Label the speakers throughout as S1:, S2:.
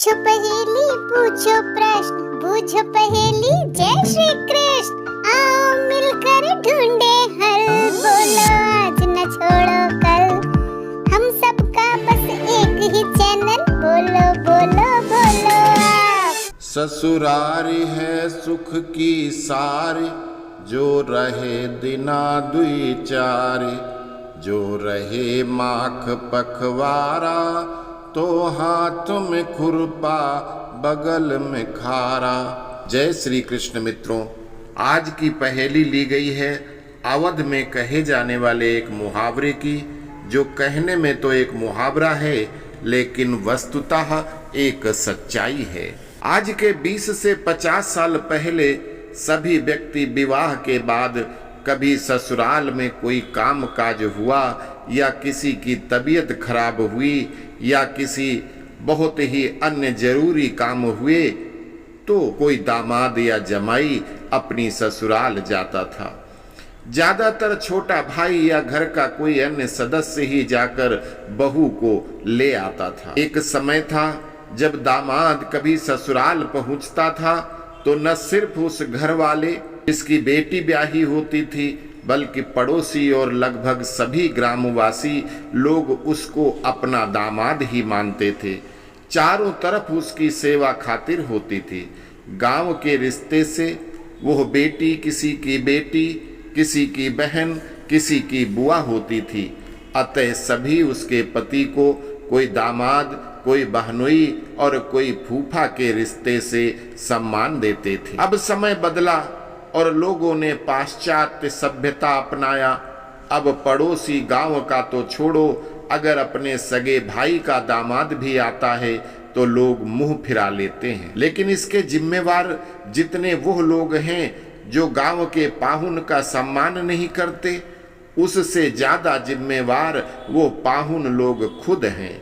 S1: पूछो पहेली, पूछो प्रश्न, पूछो पहेली। जय श्री कृष्ण। आओ मिलकर ढूंढे हल, बोलो आज न छोड़ो कल। हम सबका बस एक ही चैनल, बोलो बोलो बोलो आप।
S2: ससुरारी है सुख की सारी, जो रहे दिना दुई चारी। जो रहे माख पखवारा, तो हाथ में खुरपा बगल में खारा। जय श्री कृष्ण मित्रों, आज की पहेली ली गई है अवध में कहे जाने वाले एक मुहावरे की, जो कहने में तो एक मुहावरा है लेकिन वस्तुतः एक सच्चाई है। आज के 20 से 50 साल पहले सभी व्यक्ति विवाह के बाद कभी ससुराल में कोई काम काज हुआ या किसी की तबीयत खराब हुई या किसी बहुत ही अन्य जरूरी काम हुए तो कोई दामाद या जमाई अपनी ससुराल जाता था। ज्यादातर छोटा भाई या घर का कोई अन्य सदस्य ही जाकर बहू को ले आता था। एक समय था जब दामाद कभी ससुराल पहुंचता था तो न सिर्फ उस घर वाले जिसकी बेटी ब्याही होती थी, बल्कि पड़ोसी और लगभग सभी ग्रामवासी लोग उसको अपना दामाद ही मानते थे। चारों तरफ उसकी सेवा खातिर होती थी। गांव के रिश्ते से वह बेटी किसी की बेटी, किसी की बहन, किसी की बुआ होती थी। अतः सभी उसके पति को कोई दामाद, कोई बहनोई और कोई फूफा के रिश्ते से सम्मान देते थे। अब समय बदला और लोगों ने पाश्चात्य सभ्यता अपनाया। अब पड़ोसी गांव का तो छोड़ो, अगर अपने सगे भाई का दामाद भी आता है तो लोग मुंह फिरा लेते हैं। लेकिन इसके जिम्मेवार जितने वो लोग हैं जो गांव के पाहुन का सम्मान नहीं करते, उससे ज्यादा जिम्मेवार वो पाहुन लोग खुद हैं।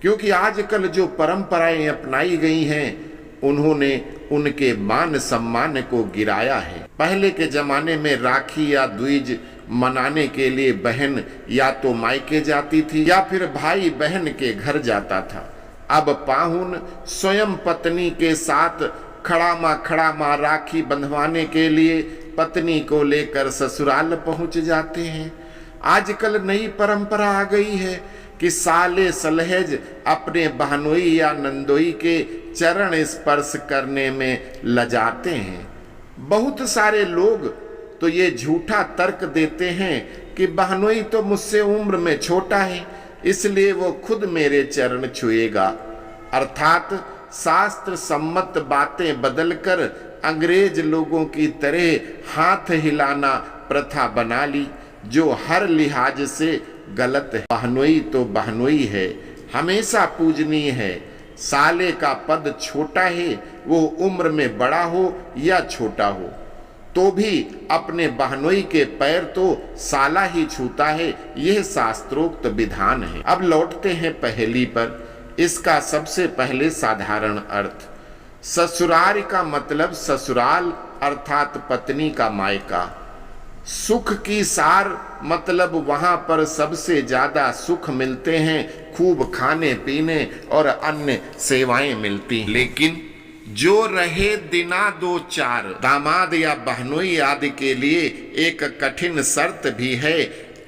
S2: क्योंकि आजकल जो परंपराएं अपनाई गई हैं उन्होंने उनके मान सम्मान को गिराया है। पहले के जमाने में राखी या द्विज मनाने के लिए बहन या तो मायके जाती थी या फिर भाई बहन के घर जाता था। अब पाहुन स्वयं पत्नी के साथ खड़ामा राखी बंधवाने के लिए पत्नी को लेकर ससुराल पहुंच जाते हैं। आजकल नई परंपरा आ गई है कि साले सलहेज अपने बहनोई या नंदोई के चरण स्पर्श करने में लजाते हैं। बहुत सारे लोग तो ये झूठा तर्क देते हैं कि बहनोई तो मुझसे उम्र में छोटा है, इसलिए वो खुद मेरे चरण छुएगा। अर्थात शास्त्र सम्मत बातें बदलकर अंग्रेज लोगों की तरह हाथ हिलाना प्रथा बना ली, जो हर लिहाज से गलत है। बहनोई तो बहनोई है, हमेशा पूजनीय है। साले का पद छोटा है, वो उम्र में बड़ा हो या छोटा हो, तो भी अपने बहनोई के पैर तो साला ही छूता है। यह शास्त्रोक्त विधान है। अब लौटते हैं पहेली पर। इसका सबसे पहले साधारण अर्थ। ससुराल का मतलब ससुराल अर्थात पत्नी का मायका। सुख की सार मतलब वहां पर सबसे ज्यादा सुख मिलते हैं, खूब खाने पीने और अन्य सेवाएं मिलती हैं। लेकिन जो रहे दिना दो चार, दामाद या बहनोई आदि के लिए एक कठिन शर्त भी है।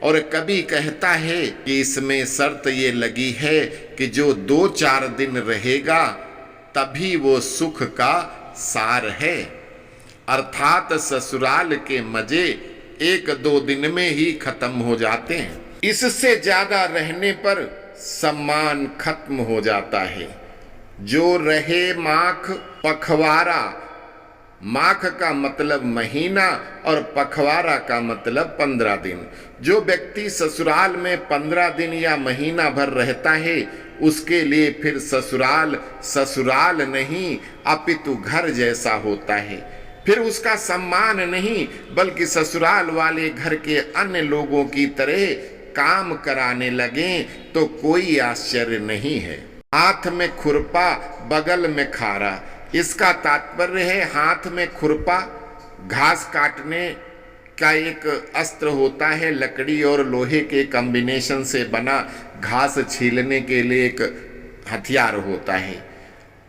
S2: और कभी कहता है कि इसमें शर्त ये लगी है कि जो 2-4 दिन रहेगा तभी वो सुख का सार है। अर्थात ससुराल के मजे 1-2 दिन में ही खत्म हो जाते हैं। इससे ज्यादा रहने पर सम्मान खत्म हो जाता है। जो रहे माख पखवारा, माख का मतलब महीना और पखवारा का मतलब 15 दिन। जो व्यक्ति ससुराल में 15 दिन या महीना भर रहता है उसके लिए फिर ससुराल ससुराल नहीं अपितु घर जैसा होता है। फिर उसका सम्मान नहीं बल्कि ससुराल वाले घर के अन्य लोगों की तरह काम कराने लगे तो कोई आश्चर्य नहीं है। हाथ में खुरपा बगल में खारा, इसका तात्पर्य है हाथ में खुरपा घास काटने का एक अस्त्र होता है। लकड़ी और लोहे के कॉम्बिनेशन से बना घास छीलने के लिए एक हथियार होता है।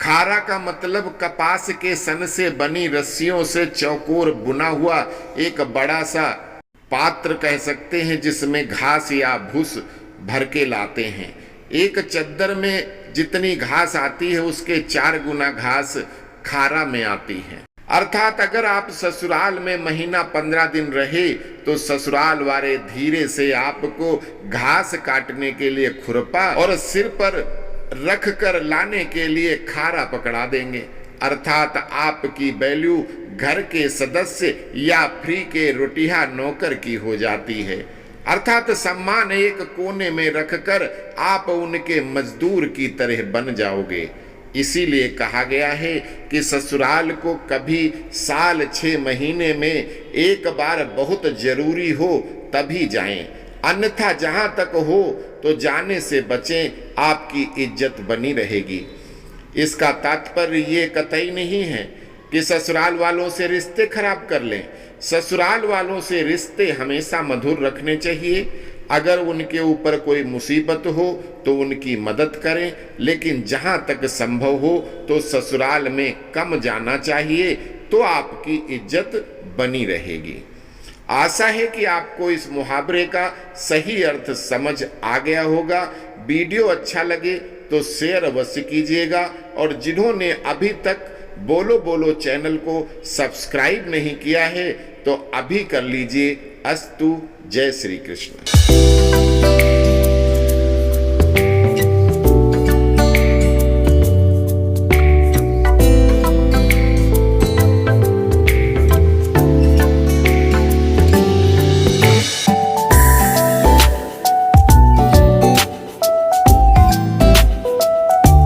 S2: खारा का मतलब कपास के सन से बनी रस्सियों से चौकोर बुना हुआ एक बड़ा सा पात्र कह सकते हैं, जिसमें घास या भूस भर के लाते हैं। एक चद्दर में जितनी घास आती है उसके 4 गुना घास खारा में आती है। अर्थात अगर आप ससुराल में महीना 15 दिन रहे तो ससुराल वाले धीरे से आपको घास काटने के लिए खुरपा और सिर पर रख कर लाने के लिए खारा पकड़ा देंगे। अर्थात आपकी वैल्यू घर के सदस्य या फ्री के रोटिया नौकर की हो जाती है। अर्थात सम्मान एक कोने में रखकर आप उनके मजदूर की तरह बन जाओगे। इसीलिए कहा गया है कि ससुराल को कभी साल 6 महीने में एक बार बहुत जरूरी हो तभी जाएं, अन्यथा जहां तक हो तो जाने से बचें, आपकी इज्जत बनी रहेगी। इसका तात्पर्य ये कतई नहीं है कि ससुराल वालों से रिश्ते खराब कर लें। ससुराल वालों से रिश्ते हमेशा मधुर रखने चाहिए। अगर उनके ऊपर कोई मुसीबत हो तो उनकी मदद करें, लेकिन जहां तक संभव हो तो ससुराल में कम जाना चाहिए, तो आपकी इज्जत बनी रहेगी। आशा है कि आपको इस मुहावरे का सही अर्थ समझ आ गया होगा। वीडियो अच्छा लगे तो शेयर अवश्य कीजिएगा, और जिन्होंने अभी तक बोलो बोलो चैनल को सब्सक्राइब नहीं किया है तो अभी कर लीजिए। अस्तु। जय श्री कृष्ण।